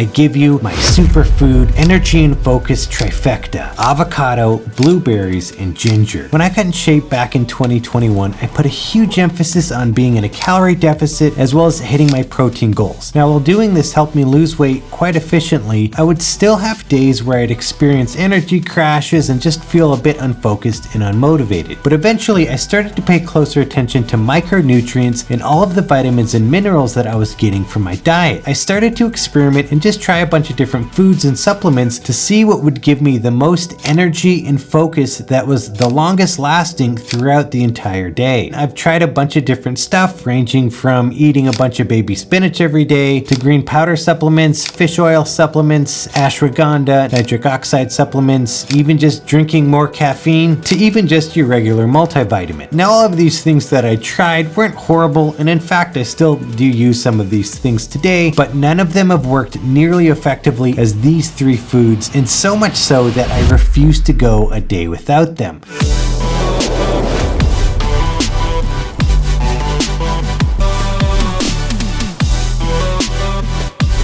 I give you my superfood energy and focus trifecta: avocado, blueberries, and ginger. When I got in shape back in 2021, I put a huge emphasis on being in a calorie deficit as well as hitting my protein goals. Now, while doing this helped me lose weight quite efficiently, I would still have days where I'd experience energy crashes and just feel a bit unfocused and unmotivated. But eventually I started to pay closer attention to micronutrients and all of the vitamins and minerals that I was getting from my diet. I started to experiment and just try a bunch of different foods and supplements to see what would give me the most energy and focus that was the longest lasting throughout the entire day. I've tried a bunch of different stuff, ranging from eating a bunch of baby spinach every day to green powder supplements, fish oil supplements, ashwagandha, nitric oxide supplements, even just drinking more caffeine, to even just your regular multivitamin. Now, all of these things that I tried weren't horrible, and in fact I still do use some of these things today, but none of them have worked nearly effectively as these 3 foods, and so much so that I refuse to go a day without them.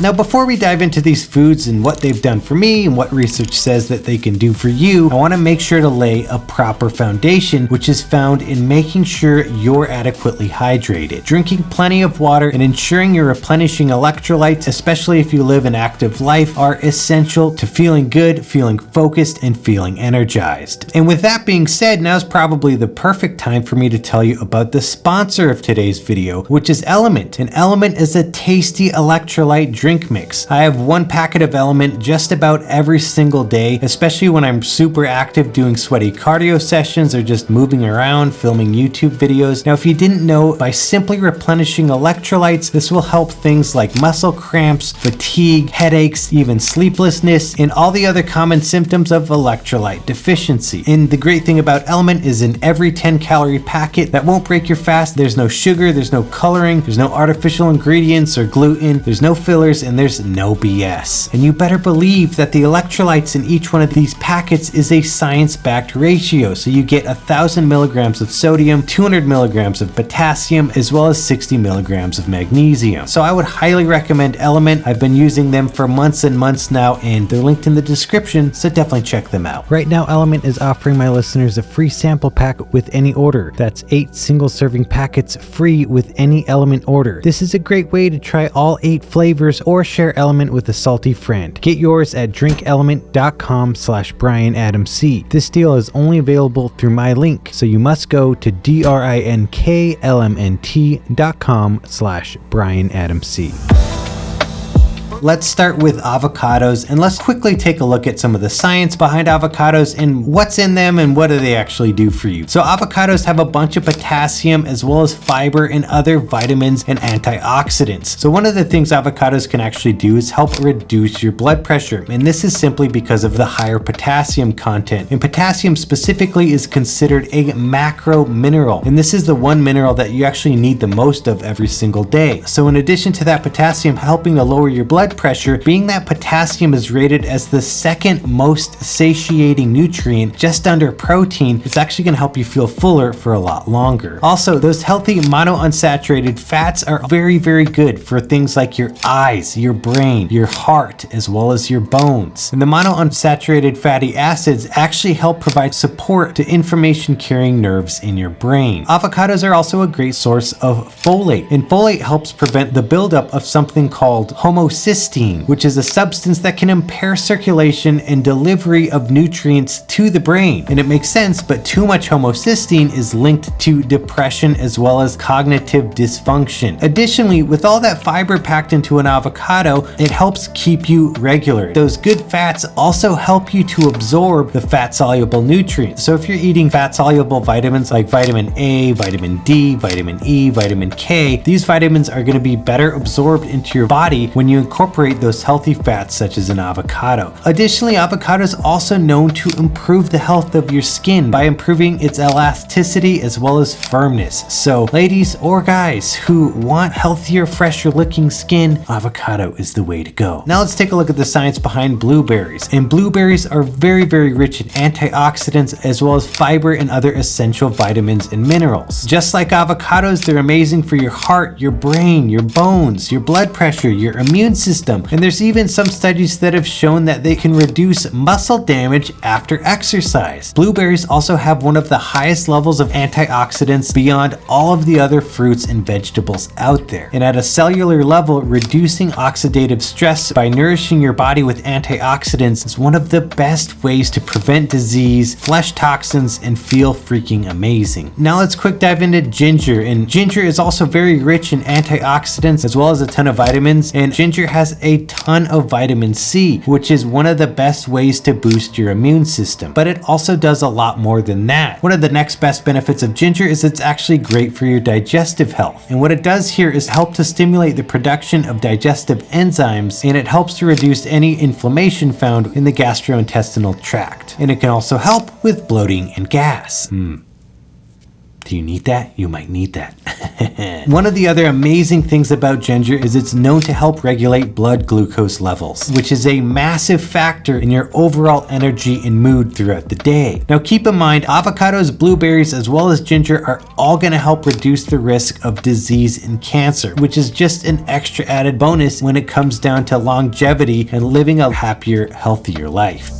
Now, before we dive into these foods and what they've done for me and what research says that they can do for you, I want to make sure to lay a proper foundation, which is found in making sure you're adequately hydrated. Drinking plenty of water and ensuring you're replenishing electrolytes, especially if you live an active life, are essential to feeling good, feeling focused, and feeling energized. And with that being said, now's probably the perfect time for me to tell you about the sponsor of today's video, which is Element. And Element is a tasty electrolyte drink mix. I have 1 packet of Element just about every single day, especially when I'm super active doing sweaty cardio sessions or just moving around filming YouTube videos. Now, if you didn't know, by simply replenishing electrolytes, this will help things like muscle cramps, fatigue, headaches, even sleeplessness, and all the other common symptoms of electrolyte deficiency. And the great thing about Element is in every 10-calorie packet that won't break your fast, there's no sugar, there's no coloring, there's no artificial ingredients or gluten, there's no fillers, and there's no BS. And you better believe that the electrolytes in each one of these packets is a science-backed ratio. So you get 1,000 milligrams of sodium, 200 milligrams of potassium, as well as 60 milligrams of magnesium. So I would highly recommend Element. I've been using them for months and months now, and they're linked in the description, so definitely check them out. Right now, Element is offering my listeners a free sample pack with any order. That's 8 single-serving packets free with any Element order. This is a great way to try all 8 flavors or share Element with a salty friend. Get yours at drinkelement.com/BryanAdamC. This deal is only available through my link, so you must go to drinklmnt.com/BryanAdamC. Let's start with avocados, and let's quickly take a look at some of the science behind avocados and what's in them and what do they actually do for you. So avocados have a bunch of potassium as well as fiber and other vitamins and antioxidants. So one of the things avocados can actually do is help reduce your blood pressure, and this is simply because of the higher potassium content. And potassium specifically is considered a macro mineral, and this is the one mineral that you actually need the most of every single day. So in addition to that potassium helping to lower your blood pressure, being that potassium is rated as the 2nd most satiating nutrient just under protein, it's actually going to help you feel fuller for a lot longer. Also, those healthy monounsaturated fats are very, very good for things like your eyes, your brain, your heart, as well as your bones. And the monounsaturated fatty acids actually help provide support to information carrying nerves in your brain. Avocados are also a great source of folate, and folate helps prevent the buildup of something called homocysteine, which is a substance that can impair circulation and delivery of nutrients to the brain. And it makes sense, but too much homocysteine is linked to depression as well as cognitive dysfunction. Additionally, with all that fiber packed into an avocado, it helps keep you regular. Those good fats also help you to absorb the fat-soluble nutrients. So if you're eating fat-soluble vitamins like vitamin A, vitamin D, vitamin E, vitamin K, these vitamins are going to be better absorbed into your body when you incorporate those healthy fats such as an avocado. Additionally, avocado is also known to improve the health of your skin by improving its elasticity as well as firmness. So ladies or guys who want healthier, fresher looking skin, avocado is the way to go. Now let's take a look at the science behind blueberries. And blueberries are very, very rich in antioxidants as well as fiber and other essential vitamins and minerals. Just like avocados, they're amazing for your heart, your brain, your bones, your blood pressure, your immune system, system. And there's even some studies that have shown that they can reduce muscle damage after exercise. Blueberries also have one of the highest levels of antioxidants beyond all of the other fruits and vegetables out there. And at a cellular level, reducing oxidative stress by nourishing your body with antioxidants is one of the best ways to prevent disease, flush toxins, and feel freaking amazing. Now let's quick dive into ginger. And ginger is also very rich in antioxidants as well as a ton of vitamins. And ginger has a ton of vitamin C, which is one of the best ways to boost your immune system. But it also does a lot more than that. One of the next best benefits of ginger is it's actually great for your digestive health. And what it does here is help to stimulate the production of digestive enzymes, and it helps to reduce any inflammation found in the gastrointestinal tract. And it can also help with bloating and gas. Do you need that? You might need that. One of the other amazing things about ginger is it's known to help regulate blood glucose levels, which is a massive factor in your overall energy and mood throughout the day. Now keep in mind, avocados, blueberries, as well as ginger are all going to help reduce the risk of disease and cancer, which is just an extra added bonus when it comes down to longevity and living a happier, healthier life.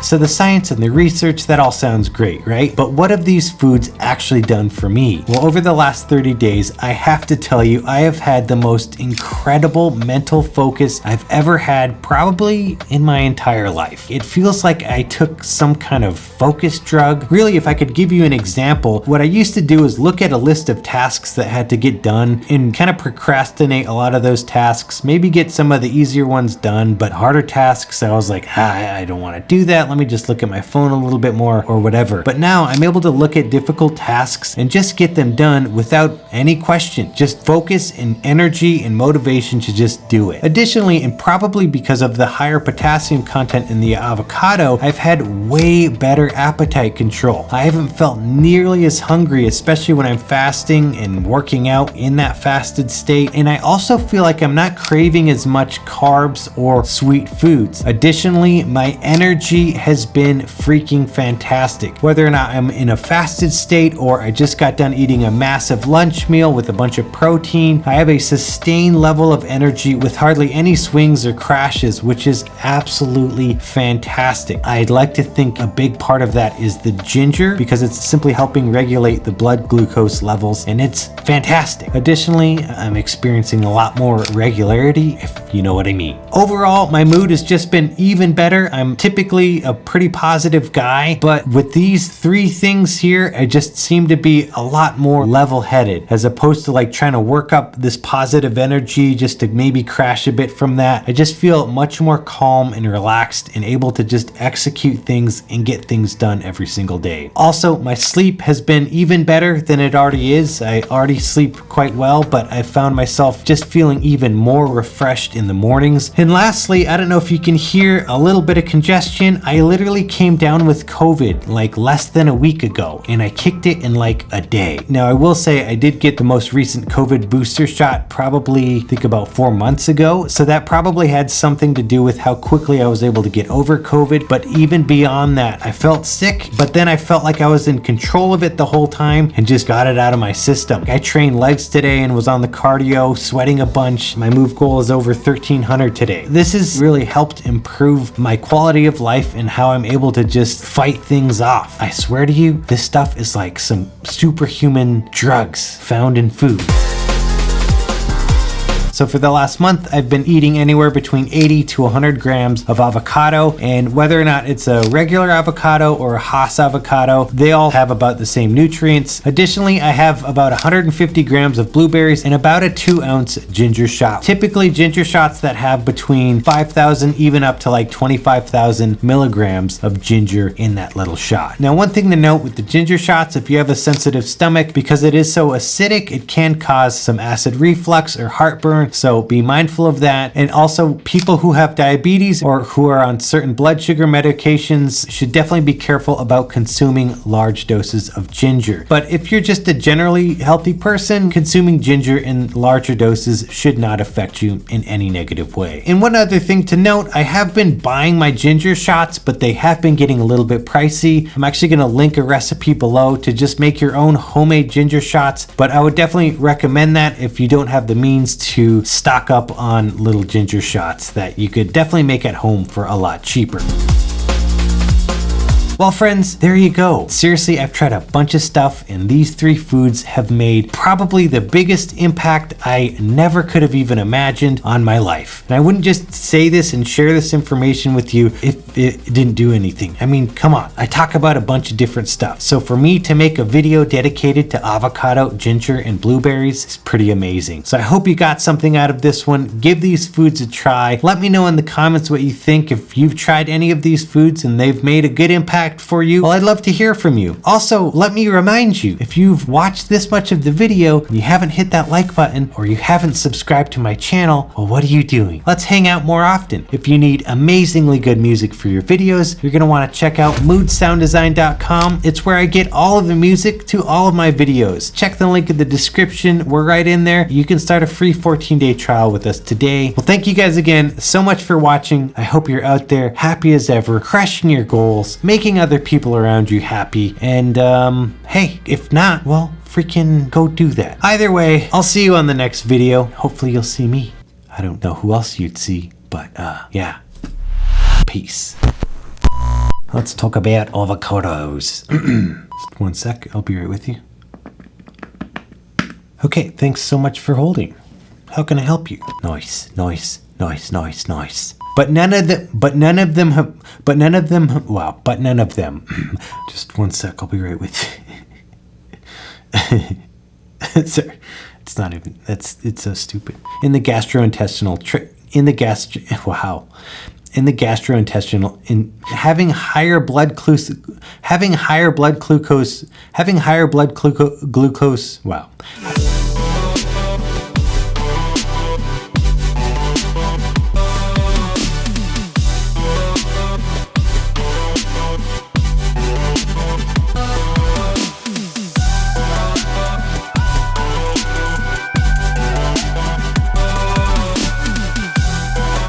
So the science and the research, that all sounds great, right? But what have these foods actually done for me? Well, over the last 30 days, I have to tell you, I have had the most incredible mental focus I've ever had probably in my entire life. It feels like I took some kind of focus drug. Really, if I could give you an example, what I used to do is look at a list of tasks that had to get done and kind of procrastinate a lot of those tasks, maybe get some of the easier ones done, but harder tasks, I was like, I don't want to do that. Let me just look at my phone a little bit more or whatever. But now I'm able to look at difficult tasks and just get them done without any question. Just focus and energy and motivation to just do it. Additionally, and probably because of the higher potassium content in the avocado, I've had way better appetite control. I haven't felt nearly as hungry, especially when I'm fasting and working out in that fasted state. And I also feel like I'm not craving as much carbs or sweet foods. Additionally, my energy has been freaking fantastic. Whether or not I'm in a fasted state or I just got done eating a massive lunch meal with a bunch of protein, I have a sustained level of energy with hardly any swings or crashes, which is absolutely fantastic. I'd like to think a big part of that is the ginger, because it's simply helping regulate the blood glucose levels, and it's fantastic. Additionally, I'm experiencing a lot more regularity, if you know what I mean. Overall, my mood has just been even better. I'm typically a pretty positive guy, but with these three things here, I just seem to be a lot more level-headed, as opposed to like trying to work up this positive energy just to maybe crash a bit from that. I just feel much more calm and relaxed and able to just execute things and get things done every single day. Also, my sleep has been even better than it already is. I already sleep quite well, but I found myself just feeling even more refreshed in the mornings. And lastly, I don't know if you can hear a little bit of congestion. I literally came down with COVID like less than a week ago, and I kicked it in like a day. Now, I will say I did get the most recent COVID booster shot probably, I think about 4 months ago. So that probably had something to do with how quickly I was able to get over COVID. But even beyond that, I felt sick, but then I felt like I was in control of it the whole time and just got it out of my system. I trained legs today and was on the cardio, sweating a bunch. My move goal is over 1,300 today. This has really helped improve my quality of life and how I'm able to just fight things off. I swear to you, this stuff is like some superhuman drugs found in food. So for the last month, I've been eating anywhere between 80 to 100 grams of avocado, and whether or not it's a regular avocado or a Hass avocado, they all have about the same nutrients. Additionally, I have about 150 grams of blueberries and about a 2-ounce ginger shot. Typically, ginger shots that have between 5,000 even up to like 25,000 milligrams of ginger in that little shot. Now, one thing to note with the ginger shots, if you have a sensitive stomach, because it is so acidic, it can cause some acid reflux or heartburn. So be mindful of that. And also, people who have diabetes or who are on certain blood sugar medications should definitely be careful about consuming large doses of ginger. But if you're just a generally healthy person, consuming ginger in larger doses should not affect you in any negative way. And one other thing to note, I have been buying my ginger shots, but they have been getting a little bit pricey. I'm actually going to link a recipe below to just make your own homemade ginger shots, but I would definitely recommend that if you don't have the means to to stock up on little ginger shots that you could definitely make at home for a lot cheaper. Well, friends, there you go. Seriously, I've tried a bunch of stuff, and these 3 foods have made probably the biggest impact I never could have even imagined on my life. And I wouldn't just say this and share this information with you if it didn't do anything. I mean, come on. I talk about a bunch of different stuff. So for me to make a video dedicated to avocado, ginger, and blueberries is pretty amazing. So I hope you got something out of this one. Give these foods a try. Let me know in the comments what you think. If you've tried any of these foods and they've made a good impact for you, well, I'd love to hear from you. Also, let me remind you, if you've watched this much of the video and you haven't hit that like button or you haven't subscribed to my channel, well, what are you doing? Let's hang out more often. If you need amazingly good music for your videos, you're gonna wanna check out moodsounddesign.com. It's where I get all of the music to all of my videos. Check the link in the description. We're right in there. You can start a free 14-day trial with us today. Well, thank you guys again so much for watching. I hope you're out there happy as ever, crushing your goals, making other people around you happy, and hey, if not, well, freaking go do that. Either way, I'll see you on the next video. Hopefully you'll see me. I don't know who else you'd see, but yeah. Peace. Let's talk about avocados. Just one sec, I'll be right with you. Okay, thanks so much for holding. How can I help you? Nice. But none of them. Just one sec, I'll be right with you. Sorry, it's not even, it's so stupid. In the gastrointestinal, having higher blood glucose, wow.